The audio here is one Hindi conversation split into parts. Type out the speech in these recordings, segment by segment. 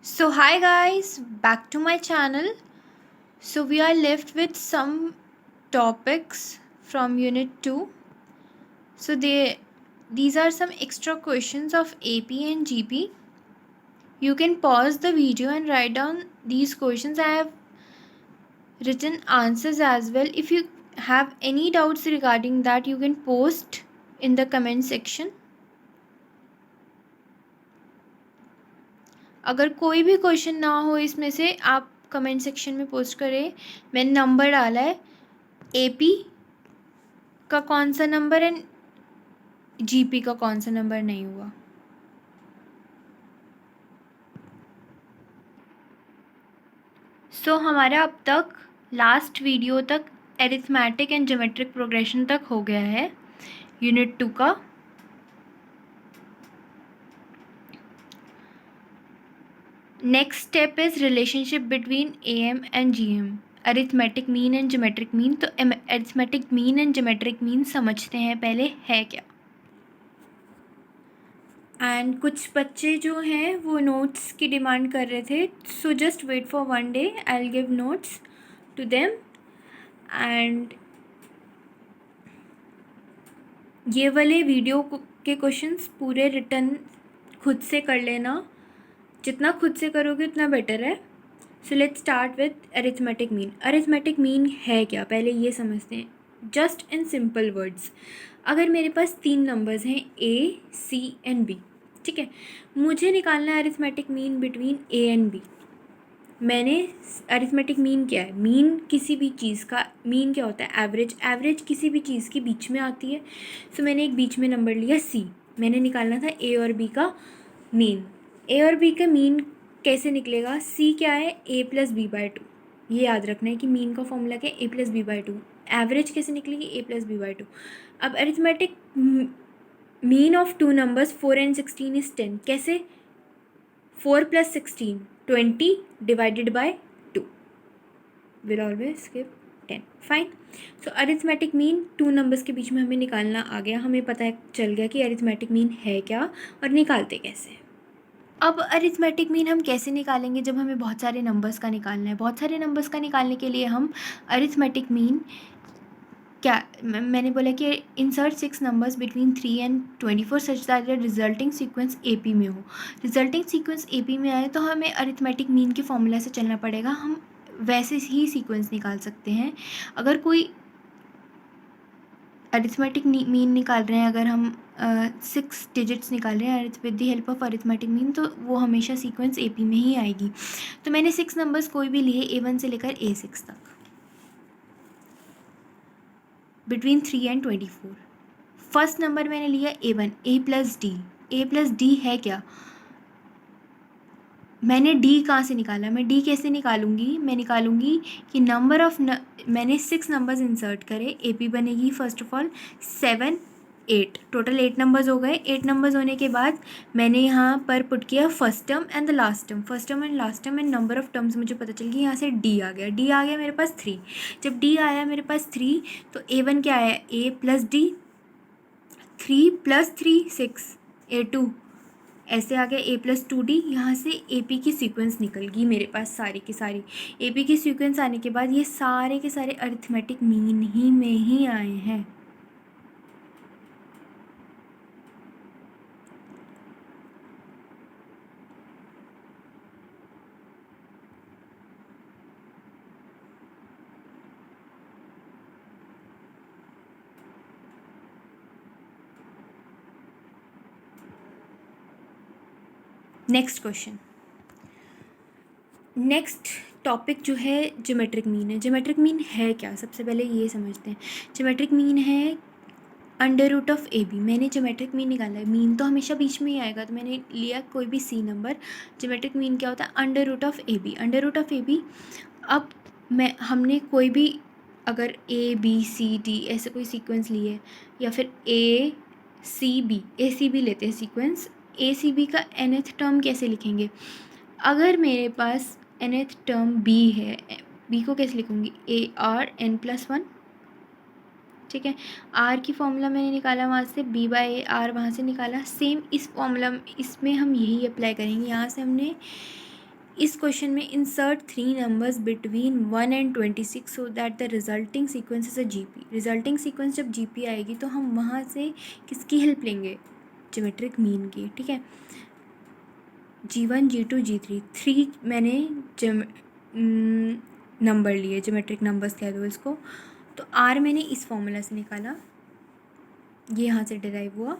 So hi guys, back to my channel. So we are left with some topics from unit 2. So these are some extra questions of AP and GP. You can pause the video and write down these questions. I have written answers as well. If you have any doubts regarding that, you can post in the comment section. अगर कोई भी क्वेश्चन ना हो इसमें से आप कमेंट सेक्शन में पोस्ट करें. मैंने नंबर डाला है. एपी का कौन सा नंबर एंड जीपी का कौन सा नंबर नहीं हुआ. सो हमारा अब तक लास्ट वीडियो तक एरिथमेटिक एंड ज्योमेट्रिक प्रोग्रेशन तक हो गया है यूनिट 2 का. Next step is relationship between AM and GM, arithmetic mean and geometric mean. तो arithmetic mean and geometric mean समझते हैं पहले है क्या. एंड कुछ बच्चे जो हैं वो नोट्स की डिमांड कर रहे थे. So just wait for one day, I will give notes to them. एंड ये वाले वीडियो के क्वेश्चंस पूरे रिटर्न खुद से कर लेना. जितना खुद से करोगे उतना बेटर है. So let's start with arithmetic mean. Arithmetic mean है क्या पहले ये समझते हैं. जस्ट इन सिंपल वर्ड्स, अगर मेरे पास 3 नंबर्स हैं ए, सी एंड बी, ठीक है, मुझे निकालना है arithmetic mean between A and B. मैंने अरिथमेटिक मीन क्या है. मीन किसी भी चीज़ का मीन क्या होता है. एवरेज. एवरेज किसी भी चीज़ के बीच में आती है. सो मैंने एक बीच में नंबर लिया सी. मैंने निकालना था ए और बी का मीन. ए और बी का मीन कैसे निकलेगा. सी क्या है, A plus B by to. ये याद रखना है कि मीन का फॉर्मूला क्या है, A plus B by two. Average कैसे निकलेगी, A plus B by two. अब arithmetic mean of 2 numbers 4 and 16 is 10. कैसे, 4 plus 16 20 divided by 2 will always give 10. Fine. So arithmetic mean 2 numbers के बीच में हमें निकालना आ गया. हमें पता चल गया कि अरिथमेटिक मीन है क्या और निकालते कैसे. अब अरिथमेटिक मीन हम कैसे निकालेंगे जब हमें बहुत सारे नंबर्स का निकालना है. बहुत सारे नंबर्स का निकालने के लिए हम अरिथमेटिक मीन क्या, मैंने बोला कि insert 6 numbers between 3 and 24 such that the resulting sequence AP में हो. रिजल्टिंग सीक्वेंस एपी में आए तो हमें अरिथमेटिक मीन के फॉर्मूला से चलना पड़ेगा. हम वैसे ही सीक्वेंस निकाल सकते हैं. अगर कोई अरिथमेटिक मीन निकाल रहे हैं, अगर हम 6 डिजिट्स निकाल रहे हैं with the help of arithmetic mean, तो वो हमेशा सीक्वेंस एपी में ही आएगी. तो मैंने 6 नंबर्स कोई भी लिए A1 से लेकर A6 तक बिटवीन 3 एंड 24. फर्स्ट नंबर मैंने लिया A1, ए प्लस डी. ए प्लस डी है क्या. मैंने डी कहाँ से निकाला. मैं डी कैसे निकालूंगी. मैं निकालूंगी कि नंबर ऑफ मैंने 6 नंबर्स इंसर्ट करे. एपी बनेगी first of all 7 8. Total 8 numbers हो गए. 8 नंबर्स होने के बाद मैंने यहाँ पर पुट किया first term and the last term. First term and last term and number of terms मुझे पता चल गई. यहाँ से डी आ गया. डी आ गया मेरे पास 3. जब डी आया मेरे पास 3 तो A1 क्या आया, ए प्लस डी. 3 प्लस 3 6, A2 ऐसे आ गया ए प्लस 2D. यहाँ से AP की सीक्वेंस निकल गई मेरे पास सारी की सारी. AP की सीक्वेंस आने के बाद ये सारे के सारे अरिथमेटिक मीन ही में ही आए हैं. Next question. नेक्स्ट टॉपिक जो है ज्योमेट्रिक मीन है. ज्योमेट्रिक मीन है क्या सबसे पहले ये समझते हैं. ज्योमेट्रिक मीन है under root of A B. मैंने ज्योमेट्रिक मीन निकाला है. मीन तो हमेशा बीच में ही आएगा, तो मैंने लिया कोई भी सी नंबर. ज्योमेट्रिक मीन क्या होता है, under root of A B. Under root of A B. अब हमने कोई भी अगर ABCD ऐसे कोई सीक्वेंस लिए या फिर ACB लेते हैं सीक्वेंस. ACB का nth टर्म कैसे लिखेंगे. अगर मेरे पास nth टर्म B है, B को कैसे लिखूँगी, ARn+1. ठीक है. R की फॉर्मूला मैंने निकाला वहाँ से, B/AR वहाँ से निकाला. सेम इस फॉर्मूला इसमें हम यही अप्लाई करेंगे. यहाँ से हमने इस क्वेश्चन में insert 3 numbers between 1 and 26 so that the resulting sequence is a GP. Resulting sequence जब जीपी आएगी तो हम वहाँ से किसकी हेल्प लेंगे? ज्योमेट्रिक मीन की, ठीक है। G1 G2 G3 3 मैंने नंबर लिए, ज्योमेट्रिक नंबर्स कह दो इसको। तो R मैंने इस फॉर्मूला से निकाला, ये यहाँ से डिराइव हुआ।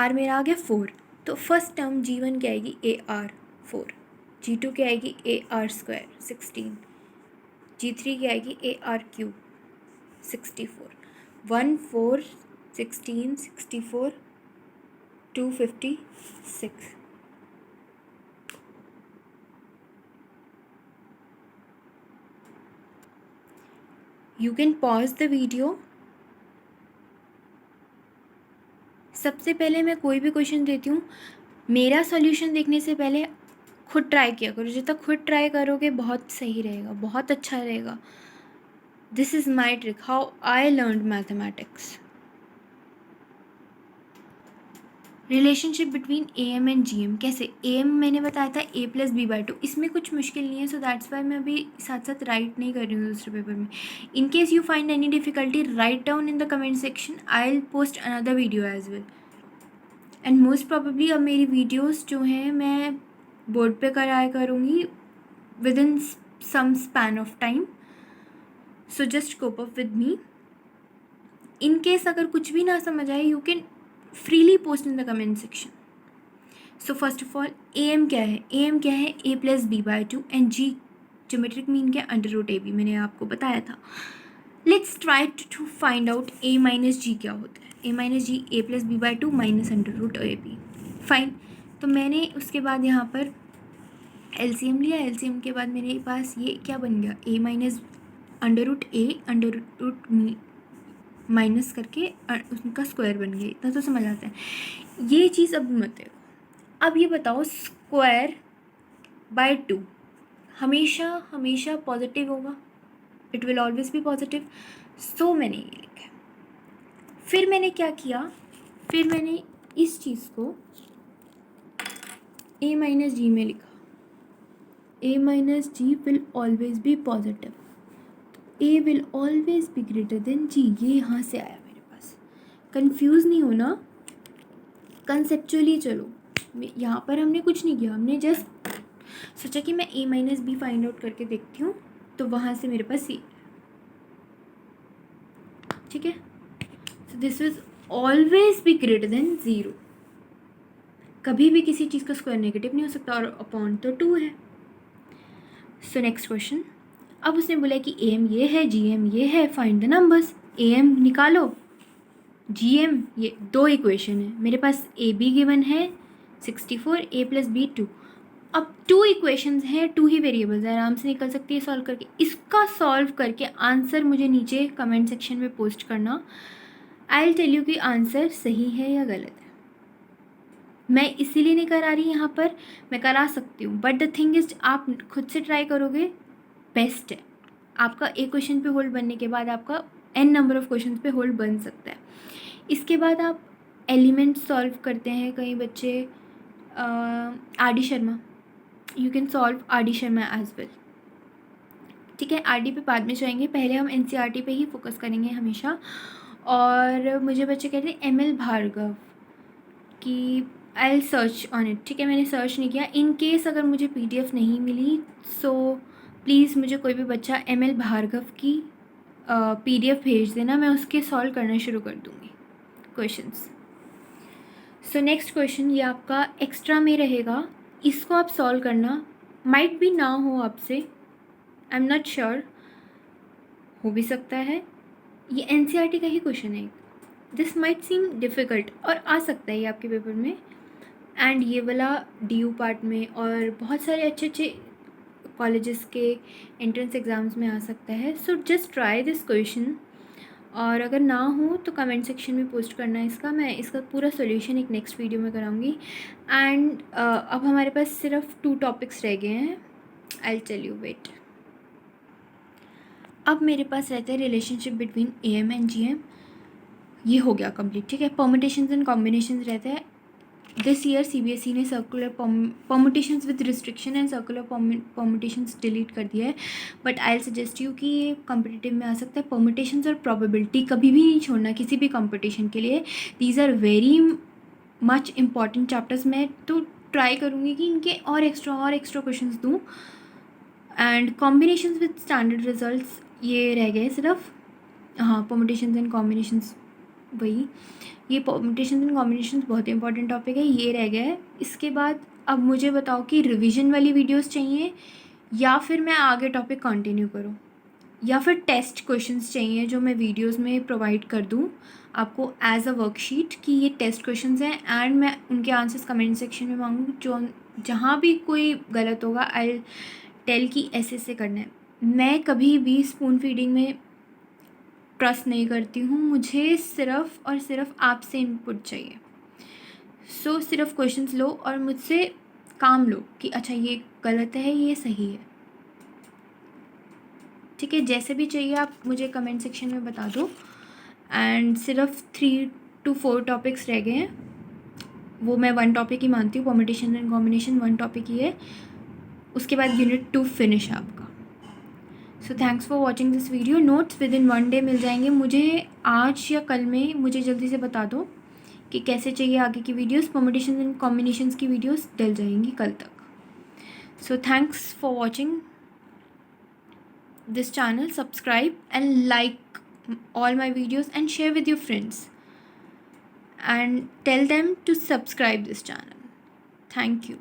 R मेरा आ गया 4। तो फर्स्ट टर्म G1 क्या आएगी? AR 4। G2 क्या आएगी? AR² 16। G3 क्या आएगी? ARQ 64। 1 4 16 64 256। You can pause the video। सबसे पहले मैं कोई भी क्वेश्चन देती हूँ, मेरा सॉल्यूशन देखने से पहले खुद ट्राई किया करो। जितना खुद ट्राई करोगे बहुत सही रहेगा, बहुत अच्छा रहेगा। This is my trick, how I learn mathematics. Relationship between AM and GM कैसे? AM मैंने बताया था A+B/2, इसमें कुछ मुश्किल नहीं है, सो दैट्स वाई मैं अभी साथ साथ राइट नहीं कर रही हूँ दूसरे पेपर में। In case you find any difficulty, write down in the comment section, I will post another video as well. And most probably अब मेरी वीडियोस जो हैं मैं बोर्ड पे कराया करूँगी within some span of time, so just cope up with me. In case अगर कुछ भी ना समझ आए, you can freely post in the comment section. So first of all AM क्या है? AM क्या है? A+B/2 and G geometric mean क्या? √AB, मैंने आपको बताया था। Let's try to find out A-G क्या होता है। A-G A+B/2 -√AB। फाइन। तो मैंने उसके बाद यहाँ पर LCM लिया। LCM के बाद मेरे पास ये क्या बन गया? A √A माइनस करके उसका स्क्वायर बन गया। इतना तो समझ आता है। ये चीज़ अब मत देखो। अब ये बताओ, स्क्वायर बाय 2 हमेशा हमेशा पॉजिटिव होगा? It will always be positive. So मैंने ये लिखा। फिर मैंने क्या किया? फिर मैंने इस चीज़ को A-G में लिखा। A-G will always be positive, A will always be greater then G। ये यहाँ से आया मेरे पास। कंफ्यूज नहीं होना, कंसेप्चुअली चलो। यहाँ पर हमने कुछ नहीं किया, हमने जस्ट सोचा कि मैं A-B फाइंड आउट करके देखती हूँ, तो वहाँ से मेरे पास C। ठीक है, so this will always be greater than 0। कभी भी किसी चीज़ का स्क्वायर नेगेटिव नहीं हो सकता, और अपॉन तो 2 है। So next question. अब उसने बोला कि AM ये है, GM ये है, फाइंड द नंबर्स। AM निकालो, GM ये 2 इक्वेशन है मेरे पास। AB गिवन है 64, A+B 2। अब 2 इक्वेशंस हैं, 2 ही वेरिएबल्स हैं, आराम से निकल सकती है सॉल्व करके। इसका सॉल्व करके आंसर मुझे नीचे कमेंट सेक्शन में पोस्ट करना। आई विल टेल यू कि आंसर सही है या गलत है। मैं इसीलिए नहीं करा रही यहाँ पर, मैं करा सकती हूँ, बट द थिंग इज आप खुद से ट्राई करोगे बेस्ट है। आपका एक क्वेश्चन पे होल्ड बनने के बाद आपका n नंबर ऑफ क्वेश्चन पे होल्ड बन सकता है। इसके बाद आप एलिमेंट सॉल्व करते हैं कई बच्चे। RD Sharma, you can solve RD Sharma as well. ठीक है, RD पे बाद में जाएंगे, पहले हम NCERT पे ही फोकस करेंगे हमेशा। और मुझे बच्चे कहते हैं ML भार्गव कि I will search on it. ठीक है, मैंने सर्च नहीं किया। इन केस अगर मुझे PDF नहीं मिली, सो प्लीज़ मुझे कोई भी बच्चा ML भार्गव की PDF भेज देना, मैं उसके सॉल्व करना शुरू कर दूँगी क्वेश्चंस। सो नेक्स्ट क्वेश्चन ये आपका एक्स्ट्रा में रहेगा, इसको आप सॉल्व करना। माइट भी ना हो आपसे, आई एम नॉट श्योर, हो भी सकता है। ये NCERT का ही क्वेश्चन है। दिस माइट सीम डिफ़िकल्ट, और आ सकता है ये आपके पेपर में, एंड ये वाला DU पार्ट में, और बहुत सारे अच्छे अच्छे कॉलेजेस के एंट्रेंस एग्ज़ाम्स में आ सकता है। So just try this question, और अगर ना हो तो कमेंट सेक्शन में पोस्ट करना इसका। मैं इसका पूरा सॉल्यूशन एक नेक्स्ट वीडियो में कराऊंगी। एंड अब हमारे पास सिर्फ 2 टॉपिक्स रह गए हैं। I will tell you, wait. अब मेरे पास रहता है relationship between AM and GM, ये हो गया कंप्लीट। ठीक है, परम्यूटेशंस एंड कॉम्बिनेशंस रहता है। दिस ईयर CBSE ने circular permutations with restriction and circular permutations delete कर दिया है, but I will suggest you कि ये कॉम्पिटिटिव में आ सकता है। परमुटेशंस और प्रोबेबिलिटी कभी भी नहीं छोड़ना किसी भी कंपटीशन के लिए। These are very much important chapters. मैं तो ट्राई करूँगी कि इनके और एक्स्ट्रा क्वेश्चंस दूँ। And combinations with standard results ये रह गए सिर्फ। हाँ, परमुटेशंस एंड कॉम्बिनेशंस, वही ये परमुटेशंस एंड कॉम्बिनेशंस बहुत इंपॉर्टेंट टॉपिक है, ये रह गया है। इसके बाद अब मुझे बताओ कि रिवीजन वाली वीडियोस चाहिए या फिर मैं आगे टॉपिक कंटिन्यू करूँ, या फिर टेस्ट क्वेश्चंस चाहिए जो मैं वीडियोस में प्रोवाइड कर दूँ आपको एज अ वर्कशीट कि ये टेस्ट क्वेश्चंस हैं एंड मैं उनके आंसर्स कमेंट सेक्शन में मांगूँ। जो जहाँ भी कोई गलत होगा आई टेल कि ऐसे करना है। मैं कभी भी स्पून फीडिंग में ट्रस्ट नहीं करती हूँ, मुझे सिर्फ और सिर्फ आपसे इनपुट चाहिए। सो सिर्फ क्वेश्चंस लो और मुझसे काम लो कि अच्छा ये गलत है ये सही है, ठीक है। जैसे भी चाहिए आप मुझे कमेंट सेक्शन में बता दो। एंड सिर्फ 3 to 4 टॉपिक्स रह गए हैं, वो मैं 1 टॉपिक ही मानती हूँ। परमुटेशन एंड कॉम्बिनेशन 1 टॉपिक ही है, उसके बाद यूनिट 2 फिनिश है आपका। So thanks for watching this video. Notes with in 1 day meal जाएंगे मुझे, आज या कल में। मुझे जल्दी से बता दो कि कैसे चाहिए आगे की वीडियोस। परमुटेशन एंड कॉम्बिनेशंस की वीडियोस डल जाएंगी कल तक। So thanks for watching this channel. Subscribe and like all my videos and share with your friends and tell them to subscribe this channel. Thank you.